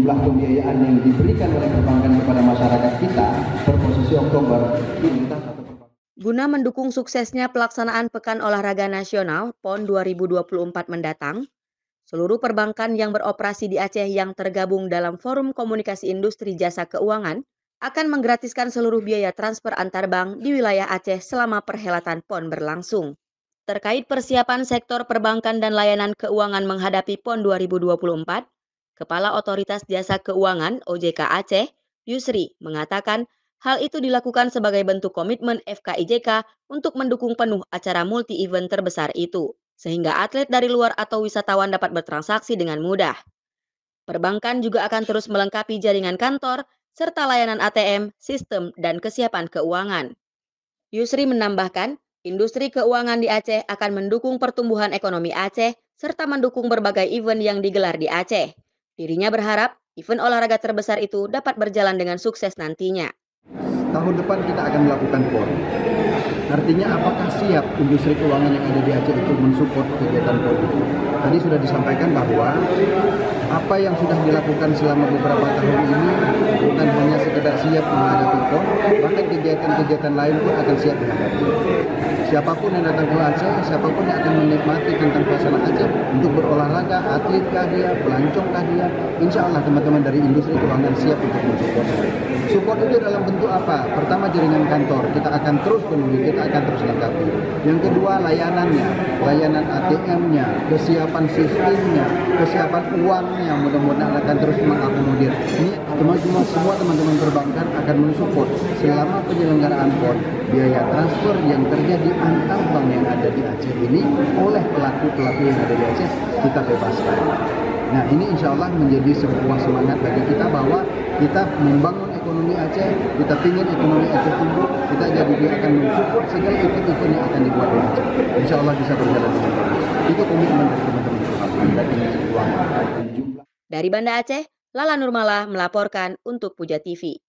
jumlah pembiayaan yang diberikan oleh perbankan kepada masyarakat kita per posisi Oktober di lintas atau perbankan. Guna mendukung suksesnya pelaksanaan Pekan Olahraga Nasional PON 2024 mendatang, seluruh perbankan yang beroperasi di Aceh yang tergabung dalam Forum Komunikasi Industri Jasa Keuangan akan menggratiskan seluruh biaya transfer antar bank di wilayah Aceh selama perhelatan PON berlangsung. Terkait persiapan sektor perbankan dan layanan keuangan menghadapi PON 2024, Kepala Otoritas Jasa Keuangan OJK Aceh, Yusri, mengatakan hal itu dilakukan sebagai bentuk komitmen FKIJK untuk mendukung penuh acara multi-event terbesar itu, sehingga atlet dari luar atau wisatawan dapat bertransaksi dengan mudah. Perbankan juga akan terus melengkapi jaringan kantor, serta layanan ATM, sistem, dan kesiapan keuangan. Yusri menambahkan, industri keuangan di Aceh akan mendukung pertumbuhan ekonomi Aceh, serta mendukung berbagai event yang digelar di Aceh. Dirinya berharap event olahraga terbesar itu dapat berjalan dengan sukses nantinya. Tahun depan kita akan melakukan PON. Artinya apakah siap industri keuangan yang ada di Aceh itu mensupport kegiatan PON itu? Tadi sudah disampaikan bahwa apa yang sudah dilakukan selama beberapa tahun ini bukan hanya sekedar siap menghadapi PON, bahkan kegiatan-kegiatan lain pun akan siap dihadapi. Siapapun yang datang ke Aceh, siapapun yang akan menikmati tentang suasana Aceh untuk berolahraga, atletkah dia, pelancongkah dia, insya Allah teman-teman dari industri keuangan siap untuk mensupport. Support itu dalam bentuk apa? Pertama jaringan kantor, kita akan terus penuhi, kita akan terus lengkapi. Yang kedua layanannya, layanan ATM-nya, kesiapan sistemnya, kesiapan uangnya, mudah-mudahan akan terus mengakomodir. Ini semua teman-teman perbankan akan mensupport selama penyelenggaraan PON, biaya transfer yang terjadi antar bank yang ada di Aceh ini oleh pelaku-pelaku yang ada di Aceh kita bebaskan. Nah ini insya Allah menjadi sebuah semangat bagi kita bahwa kita membangun ekonomi Aceh, kita ingin ekonomi Aceh tumbuh, kita jadi dia akan mensupport segala event-event yang akan dibuat di Aceh. Insya Allah bisa berjalan dengan baik. Itu komitmen dari teman-teman perbankan dan industri keuangan. Dari Banda Aceh, Lala Nurmala melaporkan untuk Puja TV.